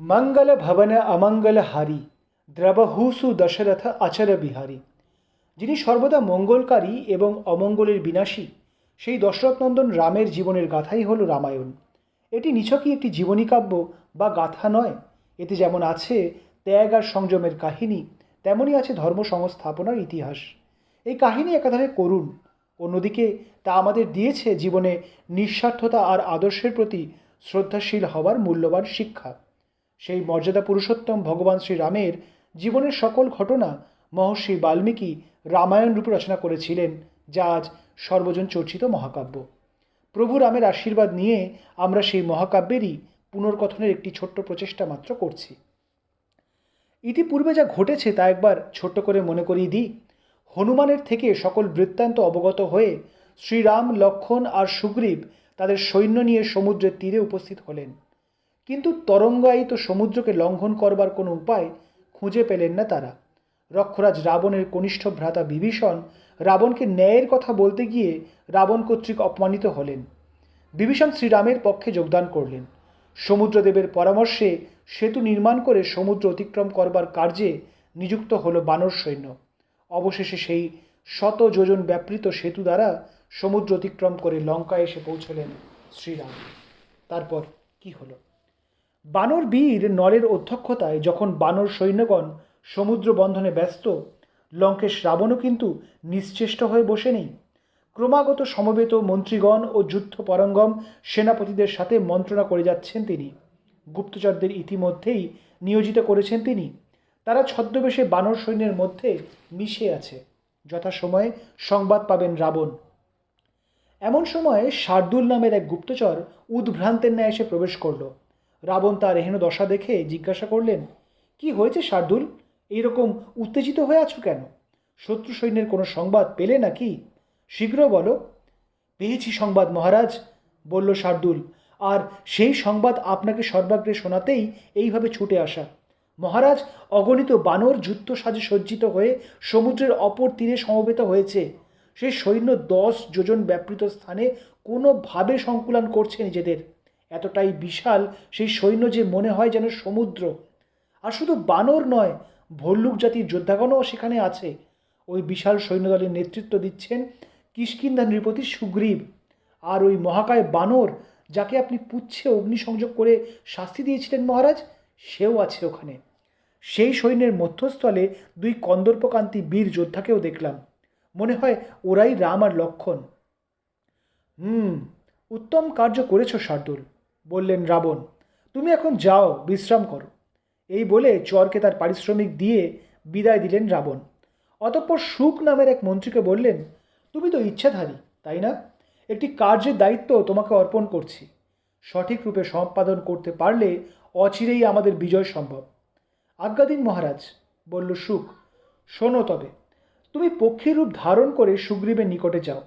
मंगल भवन अमंगल हारी द्रवहुसु दशरथ আচর বিহারী। যিনি সর্বদা মঙ্গলকারী এবং অমঙ্গলের বিনাশী, সেই দশরথনন্দন রামের জীবনের গাথাই হল রামায়ণ। এটি নিছকই একটি জীবনী কাব্য বা গাথা নয়। এতে যেমন আছে ত্যাগ আর সংযমের কাহিনী, তেমনই আছে ধর্ম সংস্থাপনার ইতিহাস। এই কাহিনী একাধারে করুণ, অন্যদিকে তা আমাদের দিয়েছে জীবনে নিঃস্বার্থতা আর আদর্শের প্রতি শ্রদ্ধাশীল হওয়ার মূল্যবান শিক্ষা। সেই মর্যাদা পুরুষোত্তম ভগবান শ্রীরামের জীবনের সকল ঘটনা মহর্ষি বাল্মীকি রামায়ণ রূপে রচনা করেছিলেন, যা আজ সর্বজন চর্চিত মহাকাব্য। প্রভু রামের আশীর্বাদ নিয়ে আমরা সেই মহাকাব্যেরই পুনর্কথনের একটি ছোট্ট প্রচেষ্টা মাত্র করছি। ইতিপূর্বে যা ঘটেছে তা একবার ছোট্ট করে মনে করিয়ে দিই। হনুমানের থেকে সকল বৃত্তান্ত অবগত হয়ে শ্রীরাম, লক্ষ্মণ আর সুগ্রীব তাদের সৈন্য নিয়ে সমুদ্রের তীরে উপস্থিত হলেন। কিন্তু তরঙ্গায়িত সমুদ্রকে লঙ্ঘন করবার কোনো উপায় খুঁজে পেলেন না তারা। রক্ষরাজ রাবণের কনিষ্ঠ ভ্রাতা বিভীষণ রাবণকে ন্যায়ের কথা বলতে গিয়ে রাবণ কর্তৃক অপমানিত হলেন। বিভীষণ শ্রীরামের পক্ষে যোগদান করলেন। সমুদ্রদেবের পরামর্শে সেতু নির্মাণ করে সমুদ্র অতিক্রম করবার কার্যে নিযুক্ত হল বানর সৈন্য। অবশেষে সেই শত যোজন ব্যাপৃত সেতু দ্বারা সমুদ্র অতিক্রম করে লঙ্কায় এসে পৌঁছলেন শ্রীরাম। তারপর কি হলো? বানর বীর নরের অধ্যক্ষতায় যখন বানর সৈন্যগণ সমুদ্র বন্ধনে ব্যস্ত, লঙ্কেশ রাবণও কিন্তু নিশ্চেষ্ট হয়ে বসে নেই। ক্রমাগত সমবেত মন্ত্রীগণ ও যুদ্ধ পরাঙ্গম সেনাপতিদের সাথে মন্ত্রণা করে যাচ্ছেন তিনি। গুপ্তচরদের ইতিমধ্যেই নিয়োজিত করেছেন তিনি। তারা ছদ্মবেশে বানর সৈন্যের মধ্যে মিশে আছে। যথাসময়ে সংবাদ পাবেন রাবণ। এমন সময় শার্দুল নামের এক গুপ্তচর উদ্ভ্রান্তের ন্যায় এসে প্রবেশ করল। রাবণ তার এহেন দশা দেখে জিজ্ঞাসা করলেন, কি হয়েছে শার্দুল? এইরকম উত্তেজিত হয়ে আছো কেন? শত্রু সৈন্যের কোনো সংবাদ পেলে নাকি? শীঘ্র বলো। পেয়েছি সংবাদ মহারাজ, বলল শার্দুল, আর সেই সংবাদ আপনাকে সর্বাগ্রে শোনাতেই এইভাবে ছুটে আসা। মহারাজ, অগণিত বানর যুদ্ধ সাজে সজ্জিত হয়ে সমুদ্রের অপর তীরে সমবেত হয়েছে। সেই সৈন্য 10 যোজন ব্যাপৃত স্থানে কোনোভাবে সংকুলান করছে নিজেদের। এতটাই বিশাল সেই সৈন্য যে মনে হয় যেন সমুদ্র। আর শুধু বানর নয়, ভল্লুক জাতির যোদ্ধাগণও সেখানে আছে। ওই বিশাল সৈন্যদলের নেতৃত্ব দিচ্ছেন কিষ্কিন্ধা নৃপতি সুগ্রীব। আর ওই মহাকায় বানর, যাকে আপনি পুচ্ছে অগ্নিসংযোগ করে শাস্তি দিয়েছিলেন মহারাজ, সেও আছে ওখানে। সেই সৈন্যের মধ্যস্থলে 2 কন্দর্পকান্তি বীর যোদ্ধাকেও দেখলাম। মনে হয় ওরাই রাম আর লক্ষ্মণ। উত্তম কার্য করেছ শার্দুল, বললেন রাবণ। তুমি এখন যাও, বিশ্রাম করো। এই বলে চরকে তার পারিশ্রমিক দিয়ে বিদায় দিলেন রাবণ। অতঃপর সুক নামের এক মন্ত্রীকে বললেন, তুমি তো ইচ্ছাধারী, তাই না? একটি কার্যের দায়িত্ব তোমাকে অর্পণ করছি। সঠিক রূপে সম্পাদন করতে পারলে অচিরেই আমাদের বিজয় সম্ভব। আজ্ঞা দিন মহারাজ, বলল সুক। শোনো তবে, তুমি পক্ষীর রূপ ধারণ করে সুগ্রীবের নিকটে যাও।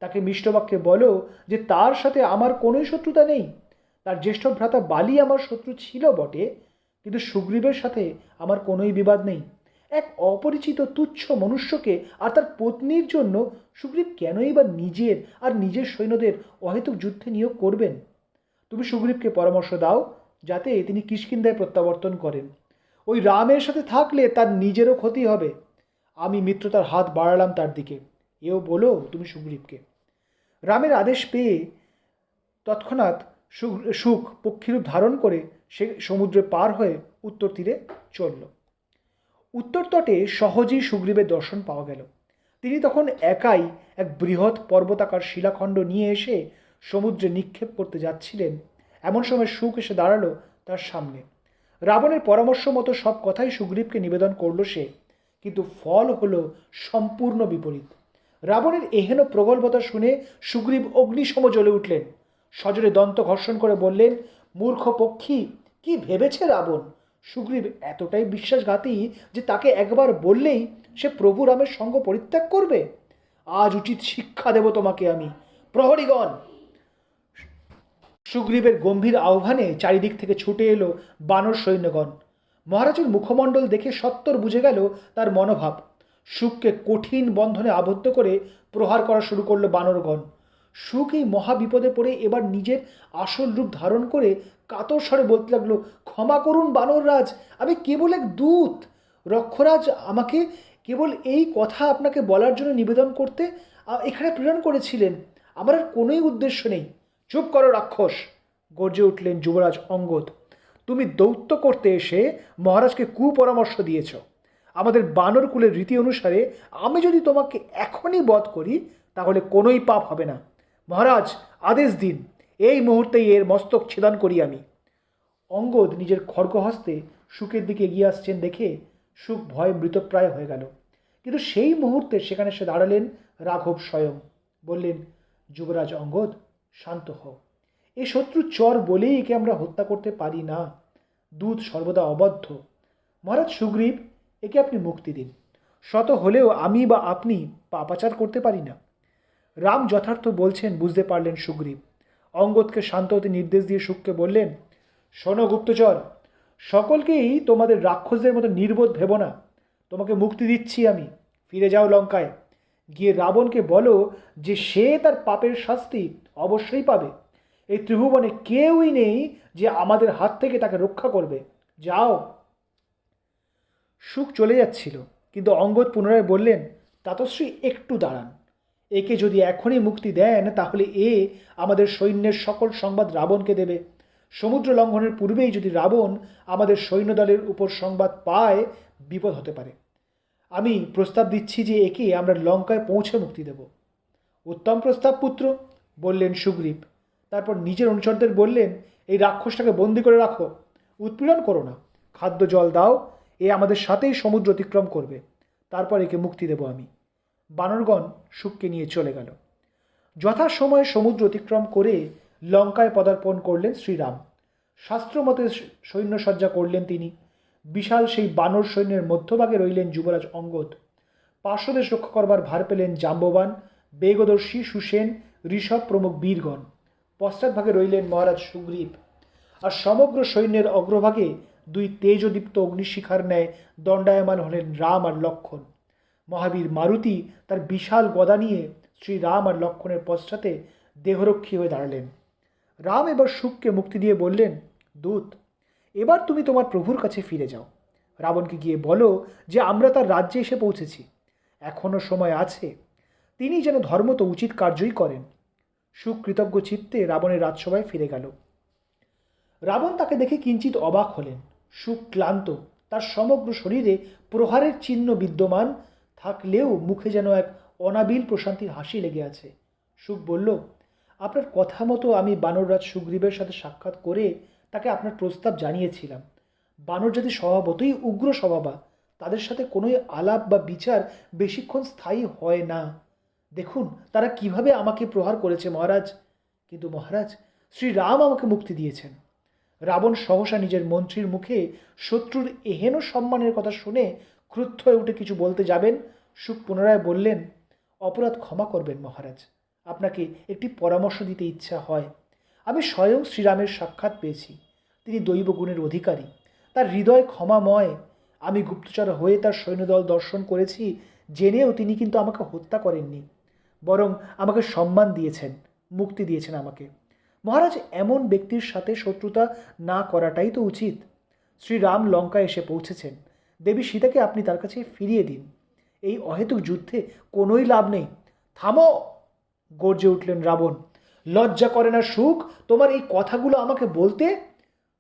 তাকে মিষ্টবাক্যে বলো যে তার সাথে আমার কোনোই শত্রুতা নেই। তার জ্যেষ্ঠ ভ্রাতা বালি আমার শত্রু ছিল বটে, কিন্তু সুগ্রীবের সাথে আমার কোনোই বিবাদ নেই। এক অপরিচিত তুচ্ছ মনুষ্যকে আর তার পত্নীর জন্য সুগ্রীব কেনই বা নিজের সৈন্যদের অহেতুক যুদ্ধে নিয়োগ করবেন? তুমি সুগ্রীবকে পরামর্শ দাও যাতে তিনি কিষ্কিন্ধায় প্রত্যাবর্তন করেন। ওই রামের সাথে থাকলে তার নিজেরও ক্ষতি হবে। আমি মিত্রতার হাত বাড়ালাম তার দিকে, এও বলো তুমি সুগ্রীবকে। রামের আদেশ পেয়ে তৎক্ষণাৎ সুক পক্ষীরূপ ধারণ করে সে সমুদ্রে পার হয়ে উত্তর তীরে চলল। উত্তর তটে সহজেই সুগ্রীবের দর্শন পাওয়া গেল। তিনি তখন একাই এক বৃহৎ পর্বতাকার শিলাখণ্ড নিয়ে এসে সমুদ্রে নিক্ষেপ করতে যাচ্ছিলেন। এমন সময় সুক এসে দাঁড়ালো তার সামনে। রাবণের পরামর্শ মতো সব কথাই সুগ্রীবকে নিবেদন করল সে, কিন্তু ফল হলো সম্পূর্ণ বিপরীত। রাবণের এহেন প্রগল্ভতা শুনে সুগ্রীব অগ্নিসম জ্বলে উঠলেন। সজোরে দন্ত ঘর্ষণ করে বললেন, মূর্খ পক্ষী, কি ভেবেছে রাবণ? সুগ্রীব এতটাই বিশ্বাসঘাতী যে তাকে একবার বললেই সে প্রভু রামের সঙ্গ পরিত্যাগ করবে? আজ উচিত শিক্ষা দেব তোমাকে আমি। প্রহরীগণ! সুগ্রীবের গম্ভীর আহ্বানে চারিদিক থেকে ছুটে এলো বানর সৈন্যগণ। মহারাজের মুখমণ্ডল দেখে সত্বর বুঝে গেল তার মনোভাব। সুককে কঠিন বন্ধনে আবদ্ধ করে প্রহার করা শুরু করলো বানরগণ। সুখ এই মহাবিপদে পড়ে এবার নিজের আসল রূপ ধারণ করে কাতর স্বরে বলতে লাগলো, ক্ষমা করুন বানররাজ, আমি কেবল এক দূত। রক্ষরাজ আমাকে কেবল এই কথা আপনাকে বলার জন্য নিবেদন করতে এখানে প্রেরণ করেছিলেন। আমার আর কোনোই উদ্দেশ্য নেই। চুপ করো রাক্ষস, গর্জে উঠলেন যুবরাজ অঙ্গদ। তুমি দৌত্য করতে এসে মহারাজকে কুপরামর্শ দিয়েছ। আমাদের বানর কুলের রীতি অনুসারে আমি যদি তোমাকে এখনই বধ করি তাহলে কোনোই পাপ হবে না। মহারাজ আদেশ দিন, এই মুহূর্তেই এর মস্তক ছেদন করি আমি। অঙ্গদ নিজের খড়গহস্তে সুখের দিকে এগিয়ে আসছেন দেখে সুখ ভয়ে মৃতপ্রায় হয়ে গেল। কিন্তু সেই মুহূর্তে সেখানে এসে দাঁড়ালেন রাঘব স্বয়ং। বললেন, যুবরাজ অঙ্গদ, শান্ত হও। এ শত্রু চর বলেই একে আমরা হত্যা করতে পারি না। দূত সর্বদা অবদ্ধ। মহারাজ সুগ্রীব, একে আপনি মুক্তি দিন। শত হলেও আমি বা আপনি পাপাচার করতে পারি না। রাম যথার্থ বলছেন বুঝতে পারলেন সুগ্রীব। অঙ্গদকে শান্ত হতে নির্দেশ দিয়ে সুখকে বললেন, শোনো গুপ্তচর, সকলকেই তোমাদের রাক্ষসদের মতো নির্বোধ ভেব না। তোমাকে মুক্তি দিচ্ছি আমি। ফিরে যাও লঙ্কায়। গিয়ে রাবণকে বলো যে সে তার পাপের শাস্তি অবশ্যই পাবে। এই ত্রিভুবনে কেউই নেই যে আমাদের হাত থেকে তাকে রক্ষা করবে। যাও। সুখ চলে যাচ্ছিল, কিন্তু অঙ্গদ পুনরায় বললেন, তাতশ্রী একটু দাঁড়ান। একে যদি এখনই মুক্তি দেন তাহলে এ আমাদের সৈন্যের সকল সংবাদ রাবণকে দেবে। সমুদ্র লঙ্ঘনের পূর্বেই যদি রাবণ আমাদের সৈন্যদলের উপর সংবাদ পায়, বিপদ হতে পারে। আমি প্রস্তাব দিচ্ছি যে একে আমরা লঙ্কায় পৌঁছে মুক্তি দেব। উত্তম প্রস্তাব পুত্র, বললেন সুগ্রীব। তারপর নিজের অনুচরদের বললেন, এই রাক্ষসটাকে বন্দি করে রাখো, উৎপীড়ন করো না, খাদ্য জল দাও। এ আমাদের সাথেই সমুদ্র অতিক্রম করবে, তারপর একে মুক্তি দেব আমি। বানরগণ সুখকে নিয়ে চলে গেল। যথাসময়ে সমুদ্র অতিক্রম করে লঙ্কায় পদার্পণ করলেন শ্রীরাম। শাস্ত্রমতে সৈন্যসজ্জা করলেন তিনি। বিশাল সেই বানর সৈন্যের মধ্যভাগে রইলেন যুবরাজ অঙ্গদ। পার্শ্বদেশ রক্ষা করবার ভার পেলেন জাম্ববান, বেগদর্শী, সুসেন, ঋষভ প্রমুখ বীরগণ। পশ্চাৎভাগে রইলেন মহারাজ সুগ্রীব। আর সমগ্র সৈন্যের অগ্রভাগে দুই তেজদীপ্ত অগ্নিশিখার ন্যায় দণ্ডায়মান হলেন রাম আর লক্ষ্মণ। মহাবীর মারুতি তার বিশাল গদা নিয়ে শ্রীরাম আর লক্ষ্মণের পশ্চাতে দেহরক্ষী হয়ে দাঁড়ালেন। রাম এবার সুখকে মুক্তি দিয়ে বললেন, দূত, এবার তুমি তোমার প্রভুর কাছে ফিরে যাও। রাবণকে গিয়ে বলো যে আমরা তার রাজ্যে এসে পৌঁছেছি, এখনও সময় আছে। তিনি যেন ধর্মত উচিত কার্যই করেন। সুখ কৃতজ্ঞ চিত্তে রাবণের রাজসভায় ফিরে গেল। রাবণ তাকে দেখে কিঞ্চিত অবাক হলেন। সুখ ক্লান্ত, তার সমগ্র শরীরে প্রহারের চিহ্ন বিদ্যমান থাকলেও মুখে যেন এক অনাবিল প্রশান্তির হাসি লেগে আছে। সুখ বলল, আপনার কথা মতো আমি বানররাজ সুগ্রীবের সাথে সাক্ষাৎ করে তাকে আপনার প্রস্তাব জানিয়েছিলাম। বানর জাতি স্বভাবতই উগ্র স্বভাবা, তাদের সাথে কোনোই আলাপ বা বিচার বেশিক্ষণ স্থায়ী হয় না। দেখুন তারা কিভাবে আমাকে প্রহার করেছে মহারাজ। কিন্তু মহারাজ, শ্রীরাম আমাকে মুক্তি দিয়েছেন। রাবণ সহসা নিজের মন্ত্রীর মুখে শত্রুর এহেন সম্মানের কথা শুনে ক্রুদ্ধ হয়ে উঠে কিছু বলতে যাবেন। সুখ পুনরায় বললেন, অপরাধ ক্ষমা করবেন মহারাজ, আপনাকে একটি পরামর্শ দিতে ইচ্ছা হয়। আমি স্বয়ং শ্রীরামের সাক্ষাৎ পেয়েছি। তিনি দৈব গুণের অধিকারী, তার হৃদয় ক্ষমাময়। আমি গুপ্তচর হয়ে তার সৈন্যদল দর্শন করেছি, জেনেও তিনি কিন্তু আমাকে হত্যা করেননি, বরং আমাকে সম্মান দিয়েছেন, মুক্তি দিয়েছেন আমাকে। মহারাজ, এমন ব্যক্তির সাথে শত্রুতা না করাটাই তো উচিত। শ্রীরাম লঙ্কায় এসে পৌঁছেছেন, দেবী সীতাকে আপনি তার কাছে ফিরিয়ে দিন। এই অহেতুক যুদ্ধে কোনোই লাভ নেই। থামো, গর্জে উঠলেন রাবণ। লজ্জা করে না সুখ তোমার এই কথাগুলো আমাকে বলতে?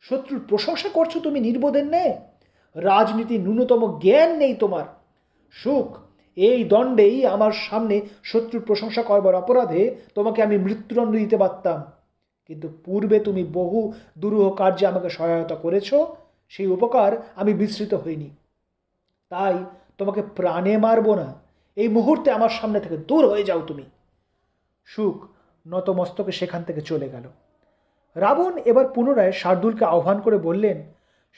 শত্রুর প্রশংসা করছো তুমি নির্বোধের ন্যায়। রাজনীতির ন্যূনতম জ্ঞান নেই তোমার। সুখ, এই দণ্ডেই আমার সামনে শত্রুর প্রশংসা করবার অপরাধে তোমাকে আমি মৃত্যুদণ্ড দিতে পারতাম, কিন্তু পূর্বে তুমি বহু দুরূহ কার্যে আমাকে সহায়তা করেছ, সেই উপকার আমি বিস্মৃত হইনি। তাই তোমাকে প্রাণে মারব না। এই মুহূর্তে আমার সামনে থেকে দূর হয়ে যাও তুমি। সুখ নতমস্তকে সেখান থেকে চলে গেল। রাবণ এবার পুনরায় শার্দুলকে আহ্বান করে বললেন,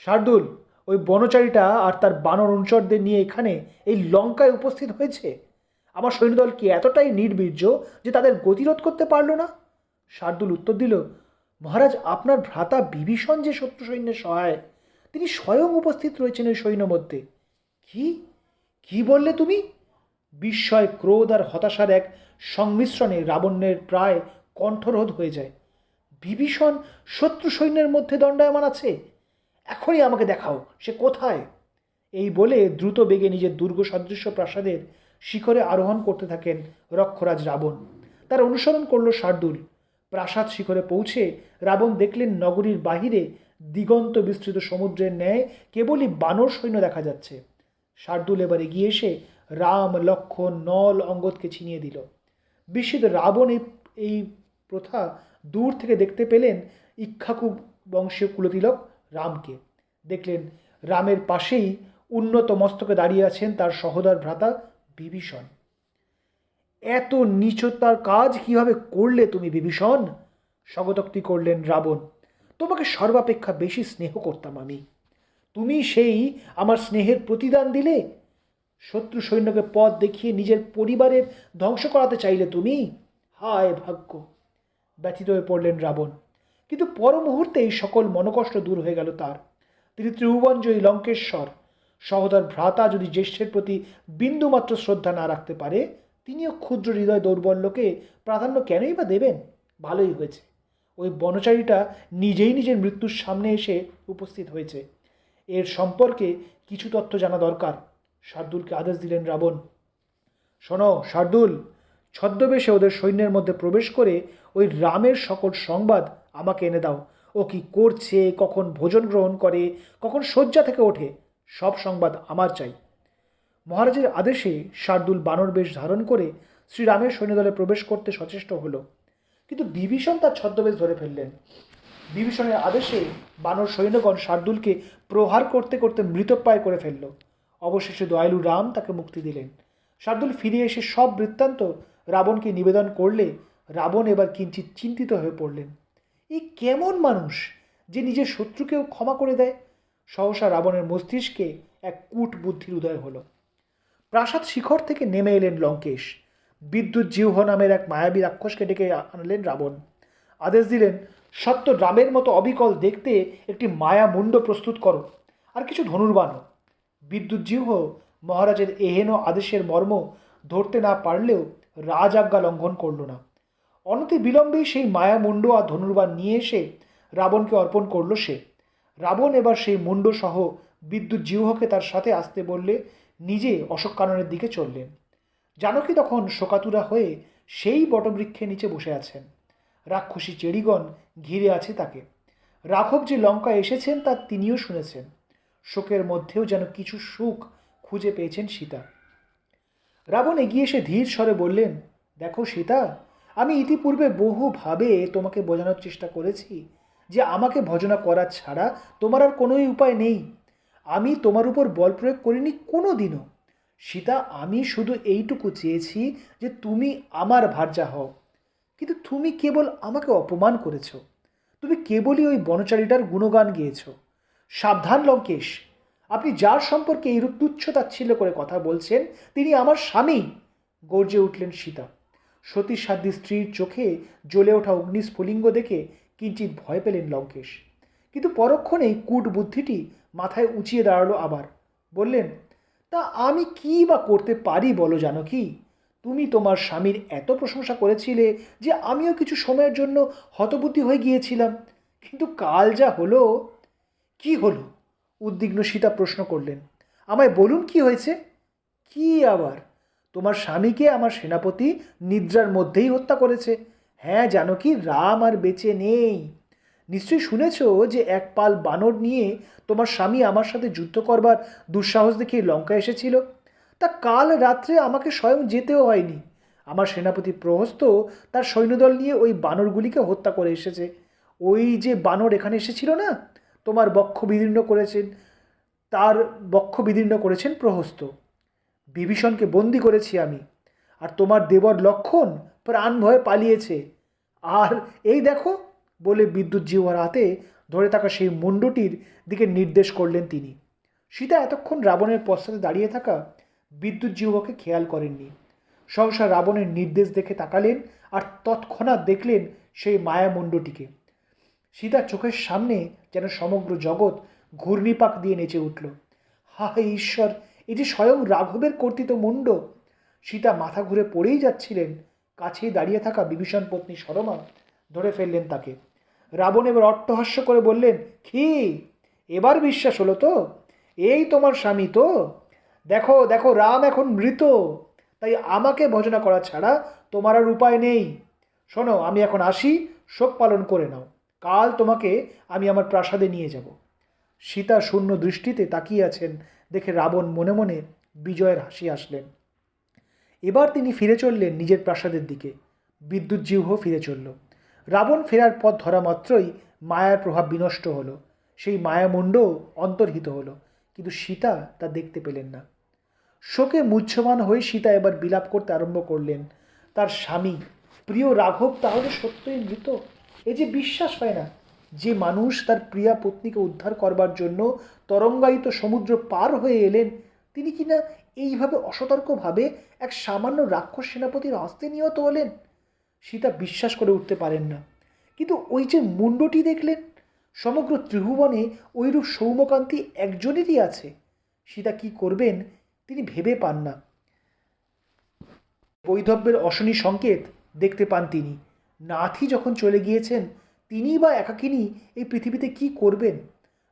শার্দুল, ওই বনচারীটা আর তার বানর অনুচরদের নিয়ে এখানে এই লঙ্কায় উপস্থিত হয়েছে। আমার সৈন্যদল কি এতটাই নির্বীর্য যে তাদের গতিরোধ করতে পারল না? শার্দুল উত্তর দিল, মহারাজ, আপনার ভ্রাতা বিভীষণ যে শত্রু সৈন্যের সহায়, তিনি স্বয়ং উপস্থিত রয়েছেন ওই সৈন্য মধ্যে। কি কি বললে তুমি? বিস্ময়, ক্রোধ আর হতাশার এক সংমিশ্রণে রাবণের প্রায় কণ্ঠরোধ হয়ে যায়। বিভীষণ শত্রু সৈন্যের মধ্যে দণ্ডায়মান আছে, এখনই আমাকে দেখাও সে কোথায়। এই বলে দ্রুত বেগে নিজের দুর্গ সদৃশ্য প্রাসাদের শিখরে আরোহণ করতে থাকেন রক্ষরাজ রাবণ। তার অনুসরণ করল শার্দুল। প্রাসাদ শিখরে পৌঁছে রাবণ দেখলেন নগরীর বাহিরে দিগন্ত বিস্তৃত সমুদ্রের ন্যায় কেবলই বানর সৈন্য দেখা যাচ্ছে। শার্দুল এবার এগিয়ে এসে রাম, লক্ষ্মণ, নল, অঙ্গদকে ছিনিয়ে দিল। বিস্মিত রাবণ এই প্রথা দূর থেকে দেখতে পেলেন ইক্ষ্বাকু বংশীয় কুলতিলক রামকে। দেখলেন রামের পাশেই উন্নত মস্তকে দাঁড়িয়ে আছেন তার সহোদর ভ্রাতা বিভীষণ। এত নীচতার কাজ কিভাবে করলে তুমি বিভীষণ? স্বগতোক্তি করলেন রাবণ। তোমাকে সর্বাপেক্ষা বেশি স্নেহ করতাম আমি, তুমি সেই আমার স্নেহের প্রতিদান দিলে। শত্রু সৈন্যকে পথ দেখিয়ে নিজের পরিবারের ধ্বংস করাতে চাইলে তুমি। হায় ভাগ্য! ব্যথিত হয়ে পড়লেন রাবণ। কিন্তু পর মুহূর্তেই সকল মনোকষ্ট দূর হয়ে গেল তার। তিনি ত্রিভুবনজয়ী লঙ্কেশ্বর, সহোদর ভ্রাতা যদি জ্যেষ্ঠের প্রতি বিন্দুমাত্র শ্রদ্ধা না রাখতে পারে, তিনিও ক্ষুদ্র হৃদয় দৌর্বল্যকে প্রাধান্য কেনই বা দেবেন? ভালোই হয়েছে, ওই বনচারীটা নিজেই নিজের মৃত্যুর সামনে এসে উপস্থিত হয়েছে। এর সম্পর্কে কিছু তথ্য জানা দরকার। শার্দুলকে আদেশ দিলেন রাবণ। শোনো শার্দুল, ছদ্মবেশে ওদের সৈন্যের মধ্যে প্রবেশ করে ওই রামের সকল সংবাদ আমাকে এনে দাও। ও কি করছে, কখন ভোজন গ্রহণ করে, কখন শয্যা থেকে ওঠে, সব সংবাদ আমার চাই। মহারাজের আদেশে শার্দুল বানর বেশ ধারণ করে শ্রীরামের সৈন্যদলে প্রবেশ করতে সচেষ্ট হল, কিন্তু বিভীষণ তার ছদ্মবেশ ধরে ফেললেন। বিভীষণের আদেশে বানর সৈন্যগণ শার্দুলকে প্রহার করতে করতে মৃতপ্রায় করে ফেলল। অবশেষে দয়ালু রাম তাকে মুক্তি দিলেন। শার্দুল ফিরে এসে সব বৃত্তান্ত রাবণকে নিবেদন করলে রাবণ এবার কিঞ্চিত চিন্তিত হয়ে পড়লেন। এই কেমন মানুষ যে নিজের শত্রুকেও ক্ষমা করে দেয়? সহসা রাবণের মস্তিষ্কে এক কূট বুদ্ধির উদয় হলো। প্রাসাদ শিখর থেকে নেমে এলেন লঙ্কেশ। বিদ্যুৎ জিহ্ব নামের এক মায়াবী রাক্ষসকে ডেকে আনলেন রাবণ। আদেশ দিলেন, সত্য রামের মতো অবিকল দেখতে একটি মায়া মুন্ড প্রস্তুত করো, আর কিছু ধনুর্বাণও। বিদ্যুৎ জিহ্ব মহারাজের এহেন আদেশের মর্ম ধরতে না পারলেও রাজ আজ্ঞা লঙ্ঘন করল না। অনতি বিলম্বেই সেই মায়ামুণ্ড আর ধনুর্বাণ নিয়ে এসে রাবণকে অর্পণ করল সে। রাবণ এবার সেই মুণ্ড সহ বিদ্যুৎ জিহ্বকে তার সাথে আসতে বললে নিজে অশোককাননের দিকে চললেন। জানকী তখন শোকাতুরা হয়ে সেই বটবৃক্ষের নিচে বসে আছেন। রাক্ষসী চেড়িগণ ঘিরে আছে তাকে। রাঘব যে লঙ্কা এসেছেন তা তিনিও শুনেছেন। শোকের মধ্যেও যেন কিছু সুখ খুঁজে পেয়েছেন সীতা। রাবণ এগিয়ে এসে ধীর স্বরে বললেন, দেখো সীতা, আমি ইতিপূর্বে বহুভাবে তোমাকে বোঝানোর চেষ্টা করেছি যে আমাকে ভজনা করা ছাড়া তোমার আর কোনোই উপায় নেই। আমি তোমার উপর বল প্রয়োগ করিনি কোনো দিনও। সীতা, আমি শুধু এইটুকু চেয়েছি যে তুমি আমার ভার্যা হও। কিন্তু তুমি কেবল আমাকে অপমান করেছ। তুমি কেবলই ওই বনচারীটার গুণগান গেয়েছ। সাবধান লঙ্কেশ, আপনি যার সম্পর্কে এইরূপ তুচ্ছ তাচ্ছিল্য করে কথা বলছেন তিনি আমার স্বামী। গর্জে উঠলেন সীতা। সতীর সাধ্যী স্ত্রীর চোখে জ্বলে ওঠা অগ্নিস্ফুলিঙ্গ দেখে কিঞ্চিত ভয় পেলেন লঙ্কেশ। কিন্তু পরক্ষণেই কূট বুদ্ধিটি মাথায় উঁচিয়ে দাঁড়ালো আবার। বললেন, তা আমি কি বা করতে পারি বলো জানকী? তুমি তোমার স্বামীর এত প্রশংসা করেছিলে যে আমিও কিছু সময়ের জন্য হতবুদ্ধি হয়ে গিয়েছিলাম। কিন্তু কাল যা হলো। কি হলো? উদ্বিগ্ন সীতা প্রশ্ন করলেন। আমায় বলুন কি হয়েছে? কি আবার? তোমার স্বামীকে আমার সেনাপতি নিদ্রার মধ্যেই হত্যা করেছে। হ্যাঁ জানকী, রাম আর বেঁচে নেই। নিশ্চয়ই শুনেছ যে এক পাল বানর নিয়ে তোমার স্বামী আমার সাথে যুদ্ধ করবার দুঃসাহস দেখিয়ে লঙ্কা এসেছিল। তা কাল রাত্রে আমাকে স্বয়ং যেতেও হয়নি। আমার সেনাপতি প্রহস্ত তার সৈন্যদল নিয়ে ওই বানরগুলিকে হত্যা করে এসেছে। ওই যে বানর এখানে এসেছিল না, তোমার বক্ষ বিদীর্ণ করেছেন, তার বক্ষ বিদীর্ণ করেছেন প্রহস্ত। বিভীষণকে বন্দি করেছি আমি, আর তোমার দেবর লক্ষণ প্রাণ ভয়ে পালিয়েছে। আর এই দেখো, বলে বিদ্যুৎ জিহ্বার হাতে ধরে থাকা সেই মুণ্ডটির দিকে নির্দেশ করলেন তিনি। সীতা এতক্ষণ রাবণের পশ্চাতে দাঁড়িয়ে থাকা বিদ্যুৎ জিহ্বকে খেয়াল করেননি। সহসা রাবণের নির্দেশ দেখে তাকালেন আর তৎক্ষণাৎ দেখলেন সেই মায়ামুণ্ডটিকে। সীতার চোখের সামনে যেন সমগ্র জগৎ ঘূর্ণিপাক দিয়ে নেচে উঠল। হায় ঈশ্বর, এ যে স্বয়ং রাঘবের কর্তিত মুণ্ড! সীতা মাথা ঘুরে পড়েই যাচ্ছিলেন, কাছেই দাঁড়িয়ে থাকা বিভীষণ পত্নী সরমা ধরে ফেললেন তাকে। রাবণ এবার অট্টহাস্য করে বললেন, কি এবার বিশ্বাস হলো তো? এই তোমার স্বামী তো? দেখো দেখো, রাম এখন মৃত, তাই আমাকে ভজনা করা ছাড়া তোমার আর উপায় নেই। শোনো, আমি এখন আসি, শোক পালন করে নাও, কাল তোমাকে আমি আমার প্রাসাদে নিয়ে যাব। সীতা শূন্য দৃষ্টিতে তাকিয়ে আছেন দেখে রাবণ মনে মনে বিজয়ের হাসি আসলেন। এবার তিনি ফিরে চললেন নিজের প্রাসাদের দিকে। বিদ্যুৎ জিহ্ব ফিরে চলল। রাবণ ফেরার পথ ধরা মাত্রই মায়ার প্রভাব বিনষ্ট হলো, সেই মায়ামুণ্ডও অন্তর্হিত হলো, কিন্তু সীতা তা দেখতে পেলেন না। শোকে মুহ্যমান হয়ে সীতা এবার বিলাপ করতে আরম্ভ করলেন। তার স্বামী প্রিয় রাঘব তাহলে সত্যই মৃত? এ যে বিশ্বাস হয় না। যে মানুষ তার প্রিয়া পত্নীকে উদ্ধার করবার জন্য তরঙ্গায়িত সমুদ্র পার হয়ে এলেন, তিনি কিনা এইভাবে অসতর্কভাবে এক সামান্য রাক্ষস সেনাপতির হস্তে নিহত হলেন। সীতা বিশ্বাস করে উঠতে পারেন না। কিন্তু ওই যে মুণ্ডটি দেখলেন, সমগ্র ত্রিভুবনে ওইরূপ সৌম্যকান্তি একজনেরই আছে। সীতা কি করবেন তিনি ভেবে পান না। বৈধব্যের অশনি সংকেত দেখতে পান তিনি। নাথই যখন চলে গিয়েছেন, তিনিই বা একাকিনী এই পৃথিবীতে কি করবেন?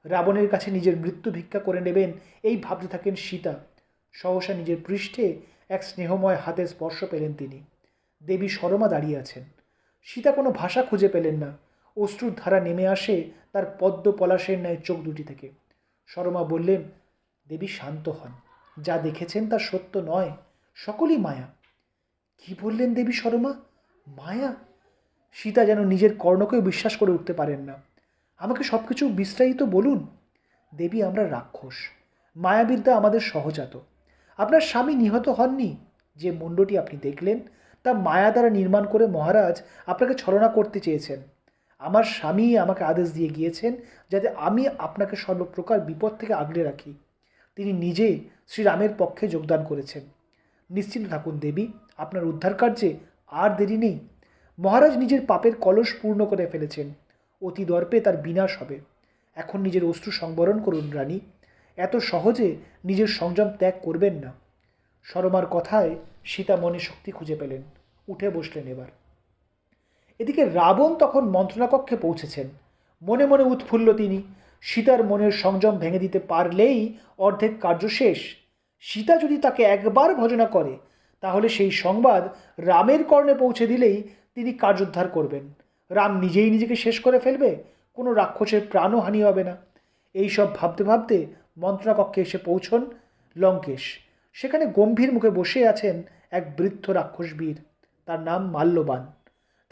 রাবণের কাছে নিজের মৃত্যু ভিক্ষা করে নেবেন এই ভাবতে থাকেন সীতা। সহসা নিজের পৃষ্ঠে এক স্নেহময় হাতের স্পর্শ পেলেন তিনি। দেবী সরমা দাঁড়িয়ে আছেন। সীতা কোনো ভাষা খুঁজে পেলেন না। অশ্রুর ধারা নেমে আসে তার পদ্ম পলাশের ন্যায় চোখ দুটি থেকে। সরমা বললেন, দেবী শান্ত হন, যা দেখেছেন তা সত্য নয়, সকলই মায়া। কি বললেন দেবী সরমা? মায়া? সীতা যেন নিজের কর্ণকেও বিশ্বাস করে উঠতে পারেন না। আমাকে সব কিছু বিস্তারিত বলুন। দেবী, আমরা রাক্ষস, মায়াবিদ্যা আমাদের সহজাত। আপনার স্বামী নিহত হননি। যে মুণ্ডটি আপনি দেখলেন তা মায়া দ্বারা নির্মাণ করে মহারাজ আপনাকে ছলনা করতে চেয়েছেন। আমার স্বামী আমাকে আদেশ দিয়ে গিয়েছেন যাতে আমি আপনাকে সর্বপ্রকার বিপদ থেকে আগলে রাখি। তিনি নিজে শ্রীরামের পক্ষে যোগদান করেছেন। নিশ্চিন্ত থাকুন দেবী, আপনার উদ্ধার কার্যে আর দেরি নেই। মহারাজ নিজের পাপের কলস পূর্ণ করে ফেলেছেন, অতি দর্পে তার বিনাশ হবে। এখন নিজের অশ্রু সংবরণ করুন রানী, এত সহজে নিজের সংযম ত্যাগ করবেন না। সরমার কথায় সীতা মনে শক্তি খুঁজে পেলেন, উঠে বসলেন এবার। এদিকে রাবণ তখন মন্ত্রণাকক্ষে পৌঁছেছেন। মনে মনে উৎফুল্ল তিনি। সীতার মনের সংযম ভেঙে দিতে পারলেই অর্ধেক কার্য শেষ। সীতা যদি তাকে একবার ভজনা করে, তাহলে সেই সংবাদ রামের কর্ণে পৌঁছে দিলেই তিনি কার্যোদ্ধার করবেন। রাম নিজেই নিজেকে শেষ করে ফেলবে, কোনো রাক্ষসের প্রাণও হানি হবে না। এই সব ভাবতে ভাবতে মন্ত্রণাকক্ষে এসে পৌঁছন লঙ্কেশ। সেখানে গম্ভীর মুখে বসে আছেন এক বৃদ্ধ রাক্ষসবীর। তার নাম মাল্যবান।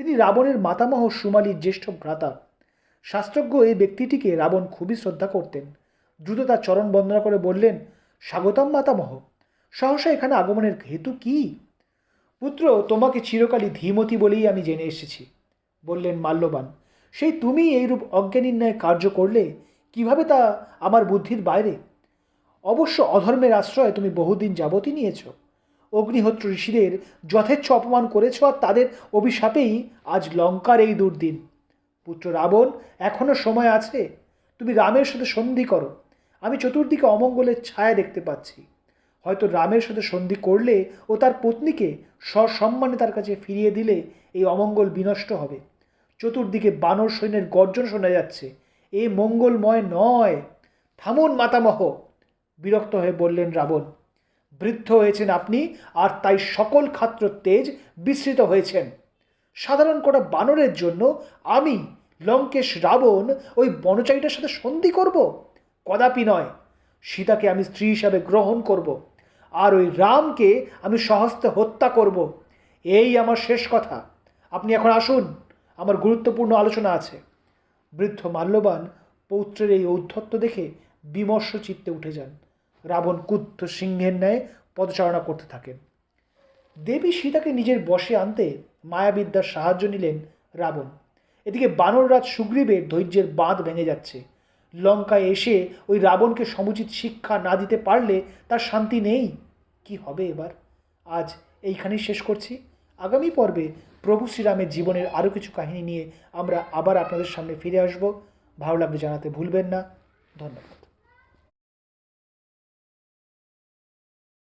তিনি রাবণের মাতামহ সুমালির জ্যেষ্ঠ ভ্রাতা। শাস্ত্রজ্ঞ এই ব্যক্তিটিকে রাবণ খুবই শ্রদ্ধা করতেন। দ্রুত তার চরণ বন্দনা করে বললেন, স্বাগতম মাতামহ। সহসা এখানে আগমনের হেতু কি? পুত্র, তোমাকে চিরকালই ধীমতী বলেই আমি জেনে এসেছি, বললেন মাল্যবান। সেই তুমি এইরূপ অজ্ঞানীর ন্যায় কার্য করলে, কিভাবে তা আমার বুদ্ধির বাইরে। অবশ্য অধর্মের আশ্রয় তুমি বহুদিন যাবতই নিয়েছ। অগ্নিহোত্র ঋষিদের যথেচ্ছ অপমান করেছ, আর তাদের অভিশাপেই আজ লঙ্কার এই দুর্দিন। পুত্র রাবণ, এখনো সময় আছে। তুমি রামের সাথে সন্ধি করো। আমি চতুর্দিকে অমঙ্গলের ছায়া দেখতে পাচ্ছি। হয়তো রামের সাথে সন্ধি করলে ও তার পত্নীকে সসম্মানে তার কাছে ফিরিয়ে দিলে এই অমঙ্গল বিনষ্ট হবে। চতুর্দিকে বানর সৈন্যের গর্জন শোনা যাচ্ছে, এ মঙ্গলময় নয়। থামুন মাতামহ, বিরক্ত হয়ে বললেন রাবণ। বৃদ্ধ হয়েছেন আপনি, আর তাই সকল ক্ষাত্র তেজ বিস্মৃত হয়েছেন। সাধারণ কটা বানরের জন্য আমি লঙ্কেশ রাবণ ওই বনচারীটার সাথে সন্ধি করব? কদাপি নয়। সীতাকে আমি স্ত্রী হিসাবে গ্রহণ করব, আর ওই রামকে আমি সহস্তে হত্যা করব। এই আমার শেষ কথা। আপনি এখন আসুন, আমার গুরুত্বপূর্ণ আলোচনা আছে। বৃদ্ধ মাল্যবান পৌত্রের এই ঔদ্ধত্য দেখে বিমর্ষ চিত্তে উঠে যান। রাবণ ক্রুদ্ধ সিংহের ন্যায় পদচারণা করতে থাকেন। দেবী সীতাকে নিজের বশে আনতে মায়াবিদ্যার সাহায্য নিলেন রাবণ। এদিকে বানররাজ সুগ্রীবের ধৈর্যের বাঁধ ভেঙে যাচ্ছে। লঙ্কায় এসে ওই রাবণকে সমুচিত শিক্ষা না দিতে পারলে তার শান্তি নেই। কি হবে এবার? আজ এইখানেই শেষ করছি। আগামী পর্বে প্রভু শ্রীরামের জীবনের আরও কিছু কাহিনী নিয়ে আমরা আবার আপনাদের সামনে ফিরে আসব। ভালো লাগলে জানাতে ভুলবেন না। ধন্যবাদ।